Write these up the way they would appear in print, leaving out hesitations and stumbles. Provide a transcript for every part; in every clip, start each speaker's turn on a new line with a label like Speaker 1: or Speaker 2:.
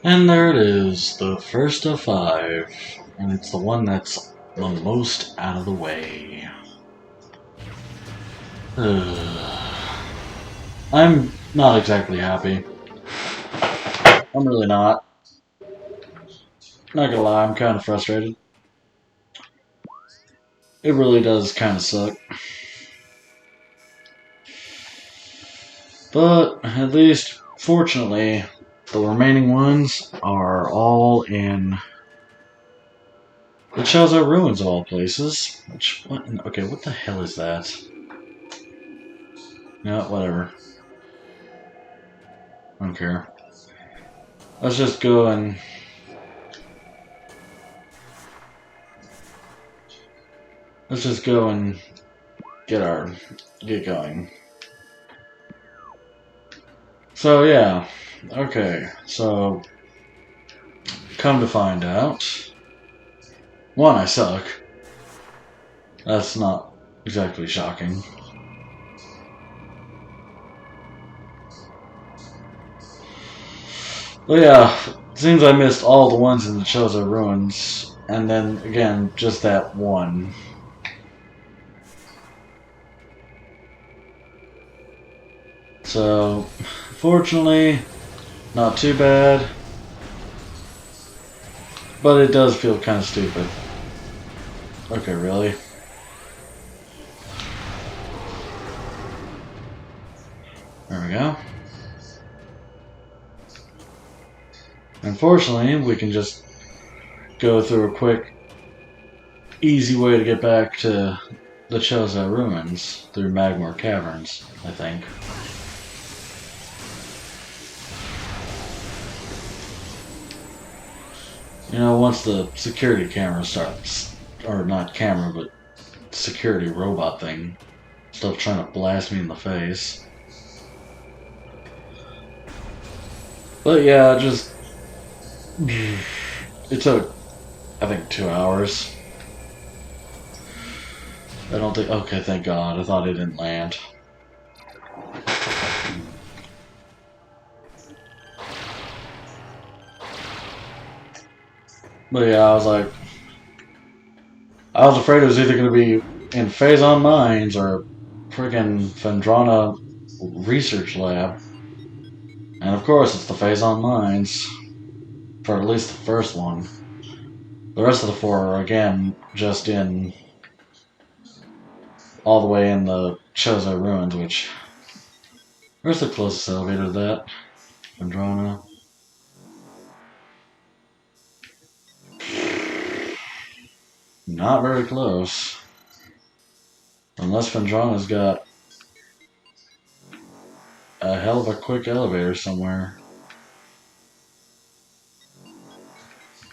Speaker 1: And there it is, the first of 5. And it's the one that's the most out of the way. I'm not exactly happy. I'm really not. Not gonna lie, I'm kind of frustrated. It really does kind of suck. But at least, fortunately, the remaining ones are all in the Chaozu Ruins of all places. Okay, what the hell is that? No, whatever. I don't care. Let's just go and get going. So yeah, okay. So come to find out, one, I suck. That's not exactly shocking. But yeah, seems I missed all the ones in the Chozo Ruins, and then again, just that one. So, fortunately, not too bad, but it does feel kind of stupid. Okay, really? There we go. Unfortunately, we can just go through a quick, easy way to get back to the Chozo Ruins through Magmor Caverns, I think. You know, once the security camera starts, or not camera, but security robot thing, stuff trying to blast me in the face. But yeah, just it took, I think, 2 hours. I don't think. Okay, thank God. I thought it didn't land. But yeah, I was afraid it was either going to be in Phazon Mines or friggin' Fendrana Research Lab. And of course, it's the Phazon Mines. For at least the first one. The rest of the 4 are, again, just in all the way in the Chozo Ruins, which... Where's the closest elevator to that? Fendrana. Not very close. Unless Fendrana's got a hell of a quick elevator somewhere.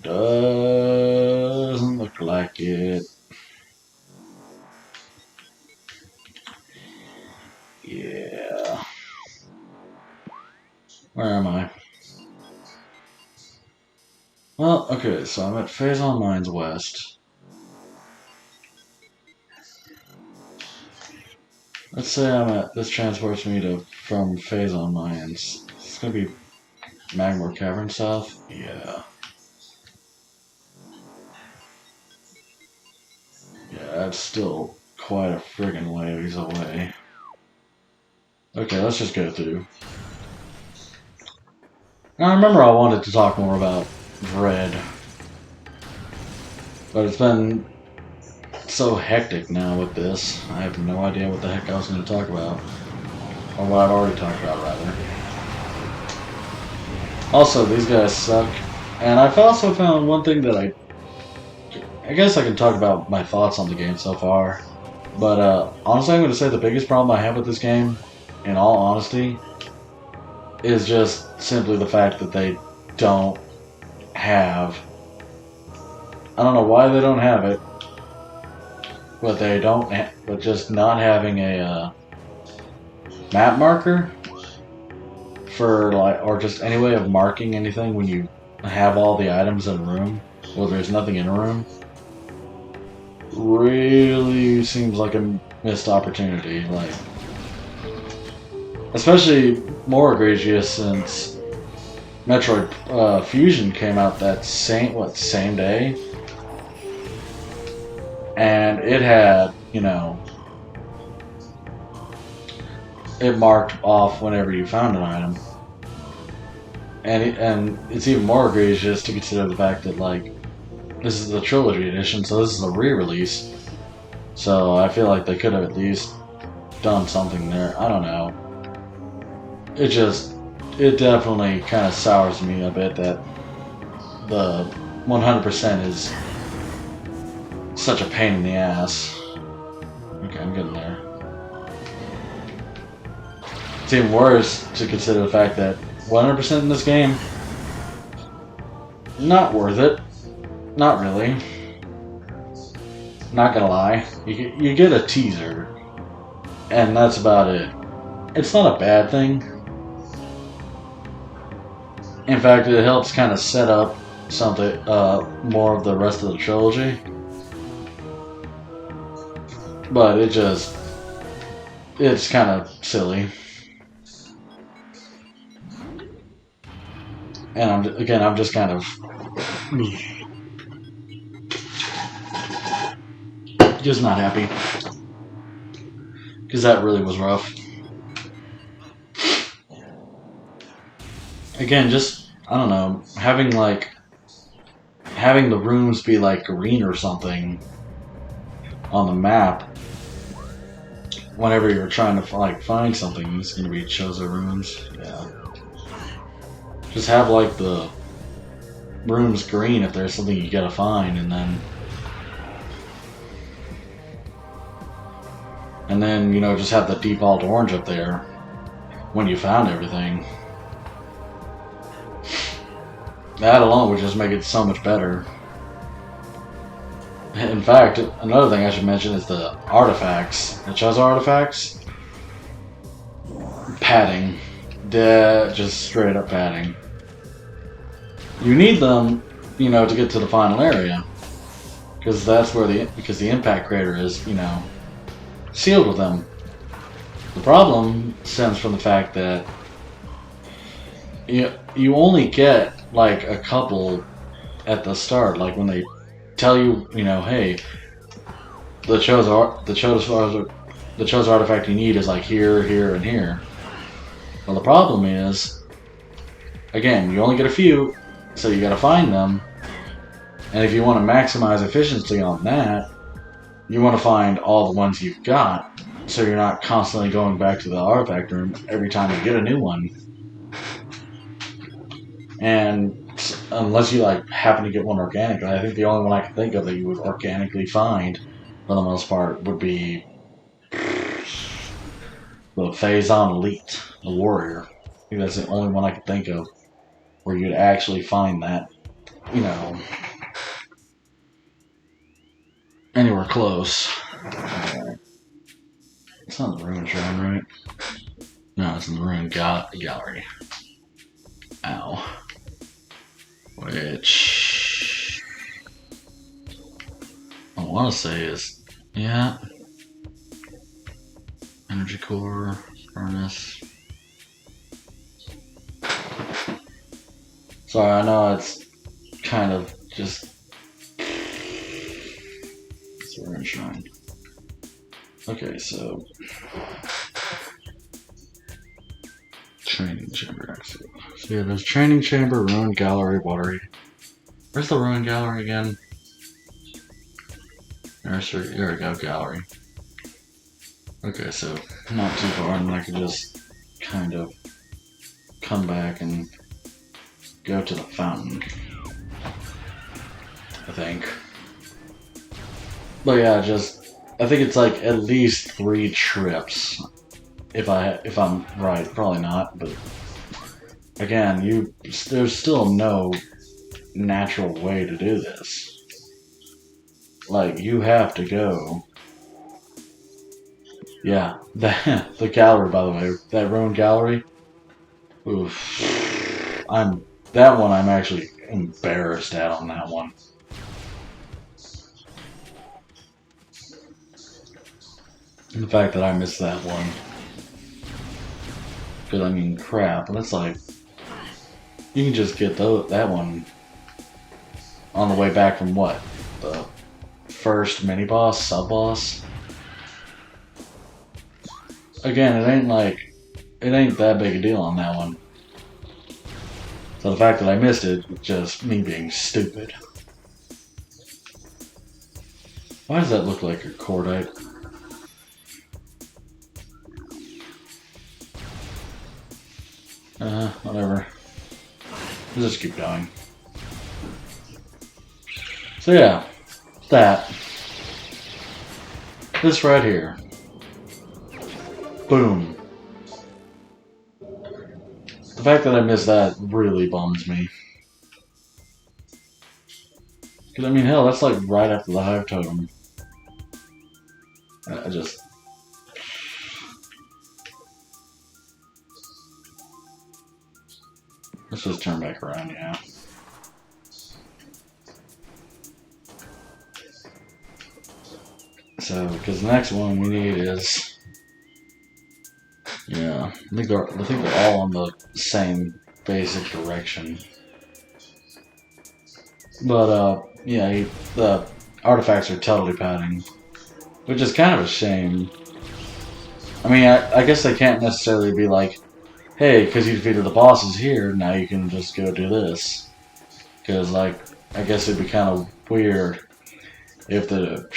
Speaker 1: Doesn't look like it. Yeah. Where am I? Well, okay, so I'm at Phazon Mines West. Let's say this transports me from Phazon Mines. It's gonna be Magmor Cavern South? Yeah. Yeah, that's still quite a friggin' ways away. Okay, let's just go through. Now, I remember I wanted to talk more about Dread. But it's been so hectic now with this. I have no idea what the heck I was going to talk about. Or what I've already talked about, rather. Also, these guys suck. And I've also found one thing that I guess I can talk about my thoughts on the game so far. But honestly, I'm going to say the biggest problem I have with this game, in all honesty, is just simply the fact that they don't have... I don't know why they don't have it, but they don't. But just not having a map marker for or just any way of marking anything when you have all the items in a room, or there's nothing in a room, really seems like a missed opportunity. Especially more egregious since Metroid Fusion came out that same day, and it had, you know, it marked off whenever you found an item, and it's even more egregious to consider the fact that like this is the trilogy edition, so this is a re-release. So I feel like they could have at least done something there. I don't know. It definitely kind of sours me a bit that the 100% is such a pain in the ass. Okay, I'm getting there. It's even worse to consider the fact that 100% in this game, not worth it. Not really. Not gonna lie. You get a teaser, and that's about it. It's not a bad thing. In fact, it helps kind of set up something, more of the rest of the trilogy. But it's kind of silly. And I'm just kind of just not happy. Because that really was rough. Again, just, I don't know, having the rooms be like green or something on the map whenever you're trying to like find something, it's gonna be Chozo rooms. Yeah. Just have like the rooms green if there's something you gotta find, and then you know, just have the default orange up there when you found everything. That alone would just make it so much better. In fact, another thing I should mention is the artifacts. The Chozo artifacts. Padding. Just straight up padding. You need them, you know, to get to the final area. Because that's where the impact crater is, you know, sealed with them. The problem stems from the fact that you only get like a couple at the start, like when they tell you, you know, hey, the Chozo artifact you need is like here, here, and here. Well, the problem is, again, you only get a few, so you gotta find them. And if you want to maximize efficiency on that, you want to find all the ones you've got, so you're not constantly going back to the artifact room every time you get a new one. And unless you like happen to get one organically, I think the only one I can think of that you would organically find, for the most part, would be the Phazon Elite, the Warrior. I think that's the only one I can think of where you'd actually find that, you know, anywhere close. Alright. It's not the Ruin Shrine, right? No, it's in the Ruin Gallery. Ow. Which I want to say is, yeah, energy core, furnace. Sorry, I know it's kind of just, it's a Ruin Shrine. Okay, so training chamber exit. So yeah, there's training chamber, ruin gallery, watery. Where's the ruin gallery again? Nursery. There we go, gallery. Okay, so not too far, and I can just kind of come back and go to the fountain. I think. But yeah, I think it's like at least 3 trips. If I'm right, probably not, but again, there's still no natural way to do this. Like, you have to go. Yeah, the gallery, by the way, that ruined gallery. Oof. That one I'm actually embarrassed at on that one. And the fact that I missed that one. Because, I mean, crap, that's like You can just get that one on the way back from what? The first mini boss, sub boss. Again, it ain't that big a deal on that one. So the fact that I missed it was just me being stupid. Why does that look like a cordite? Whatever. We'll just keep going. So yeah, that. This right here. Boom. The fact that I missed that really bums me. Because, I mean, hell, that's like right after the hive totem. I just... Let's just turn back around, yeah. So, because the next one we need is... Yeah, I think they're all on the same basic direction. But, yeah, the artifacts are totally padding. Which is kind of a shame. I mean, I guess they can't necessarily be like, hey, because you defeated the bosses here, now you can just go do this. Because, like, I guess it'd be kind of weird if the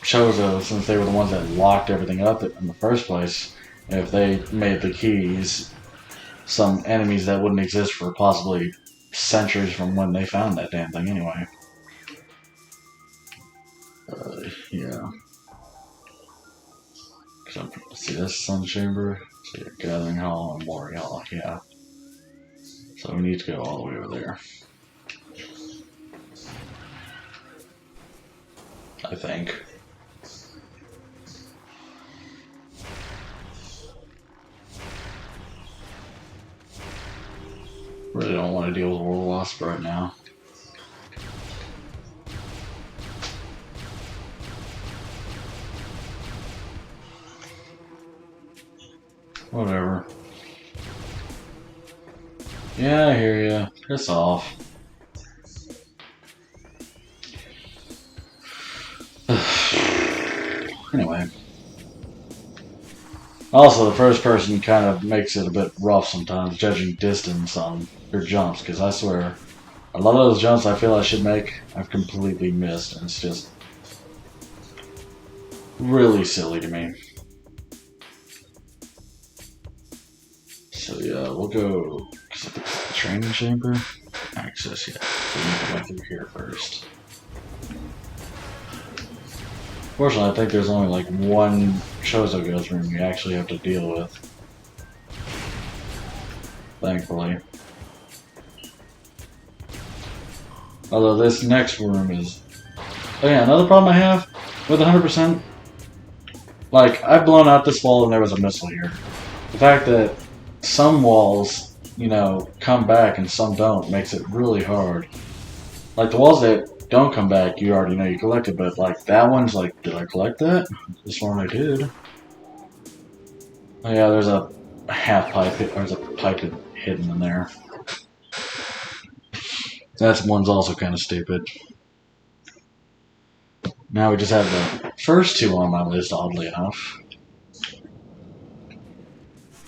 Speaker 1: Chozo, since they were the ones that locked everything up in the first place, if they made the keys some enemies that wouldn't exist for possibly centuries from when they found that damn thing anyway. Yeah. So, see this Sun Chamber? So you're Gathering Hall and Warrior Hall, yeah. So we need to go all the way over there. I think. Really don't want to deal with War Wasp right now. Whatever. Yeah, I hear ya. Piss off. Anyway. Also, the first person kind of makes it a bit rough sometimes, judging distance on your jumps, because I swear, a lot of those jumps I feel I should make, I've completely missed, and it's just really silly to me. So yeah, we'll go the training chamber. Access, yeah. So we need to go through here first. Fortunately, I think there's only like one Chozo Ghost room you actually have to deal with. Thankfully. Although this next room is... Oh yeah, another problem I have with 100%. Like, I've blown out this wall and there was a missile here. The fact that some walls, you know, come back and some don't makes it really hard. Like, the walls that don't come back, you already know you collected, but like that one's like, did I collect that? This one I did. Oh yeah, there's a half pipe, or there's a pipe hidden in there. That one's also kind of stupid. Now we just have the first two on my list, oddly enough.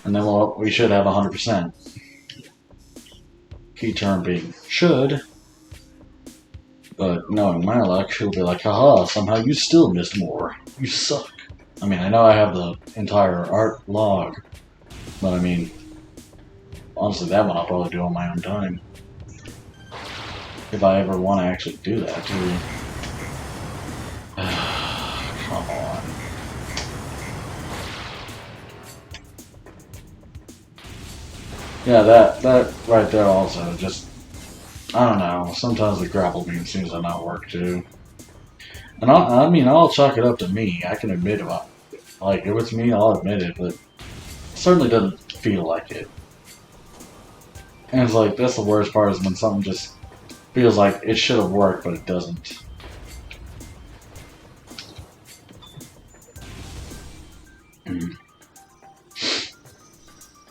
Speaker 1: And then we should have 100%. Key term being should. But knowing my luck, she'll be like, haha, somehow you still missed more. You suck. I mean, I know I have the entire art log, but I mean, honestly, that one I'll probably do on my own time. If I ever want to actually do that, too. Come on. Yeah, that right there also, just... I don't know, sometimes the grapple beam seems to not work too. And I mean, I'll chalk it up to me. I can admit it. Like, if it's me, I'll admit it, but it certainly doesn't feel like it. And it's like, that's the worst part, is when something just feels like it should have worked, but it doesn't.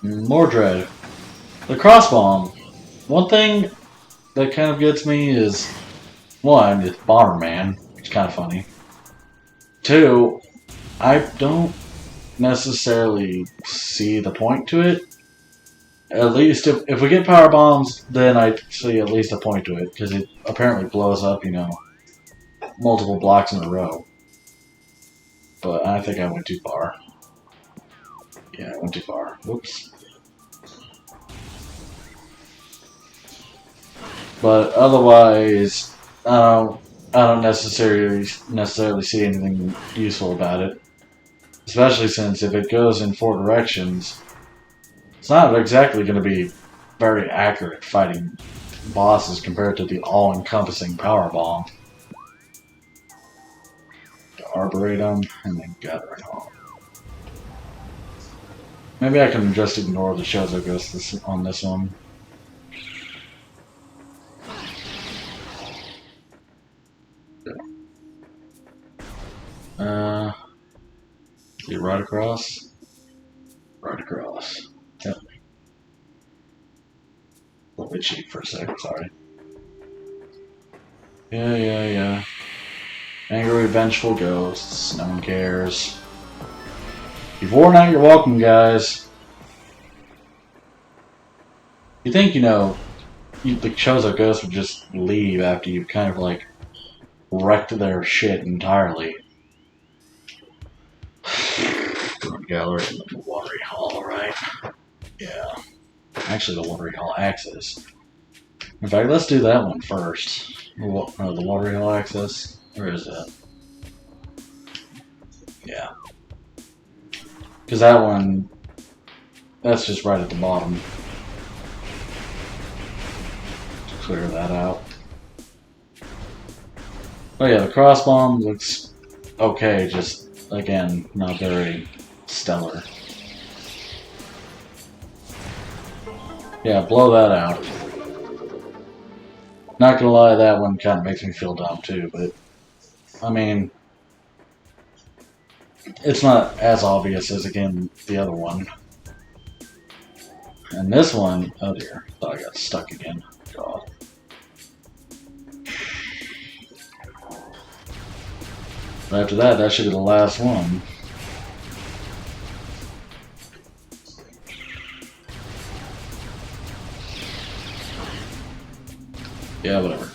Speaker 1: More dread. The crossbomb. One thing that kind of gets me is, one, it's Bomberman. It's kind of funny. Two, I don't necessarily see the point to it. At least if we get power bombs, then I see at least a point to it, because it apparently blows up, multiple blocks in a row. But I think I went too far. Yeah, I went too far. Whoops. But otherwise, I don't necessarily see anything useful about it. Especially since if it goes in 4 directions, it's not exactly going to be very accurate fighting bosses compared to the all-encompassing power bomb. Arboretum, and then gather it home. Maybe I can just ignore the Chozo Ghost on this one. See right across? Right across. Yep. A little bit cheap for a second, sorry. Yeah. Angry, vengeful ghosts. No one cares. You've worn out your welcome, guys. You think, the Chozo Ghost would just leave after you've kind of, wrecked their shit entirely. Gallery and the Watery Hall, right? Yeah. Actually, the Watery Hall access. In fact, let's do that one first. The Watery Hall access. Where is that? Yeah. Because that one, that's just right at the bottom. Just clear that out. Oh yeah, the crossbomb looks okay, just, again, not very stellar. Yeah, blow that out. Not gonna lie, that one kind of makes me feel dumb too, but I mean, it's not as obvious as, again, the other one. And this one, oh dear, thought I got stuck again. God. But after that, that should be the last one. Yeah, whatever.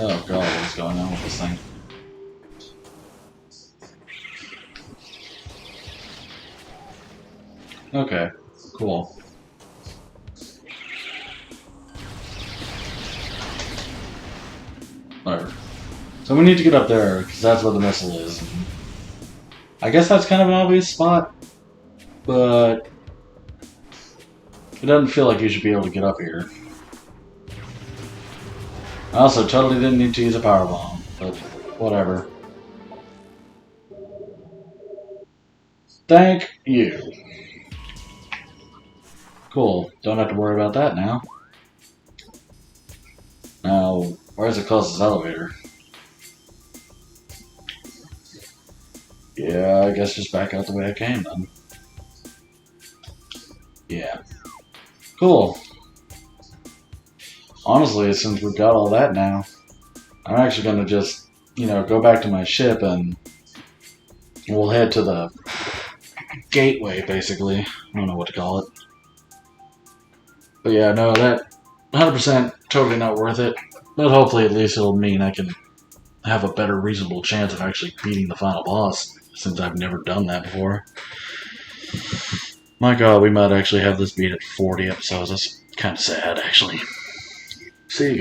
Speaker 1: Oh god, what's going on with this thing? Okay, cool. Whatever. So we need to get up there, because that's where the missile is. I guess that's kind of an obvious spot, but it doesn't feel like you should be able to get up here. I also totally didn't need to use a power bomb, but whatever. Thank you. Cool, don't have to worry about that now. Now, where's the closest elevator? Yeah, I guess just back out the way I came then. Yeah. Cool. Honestly, since we've got all that now, I'm actually going to just, go back to my ship and we'll head to the gateway, basically. I don't know what to call it. But yeah, no, that 100% totally not worth it. But hopefully at least it'll mean I can have a better reasonable chance of actually beating the final boss, since I've never done that before. My god, we might actually have this beat at 40 episodes. That's kind of sad, actually. See you guys.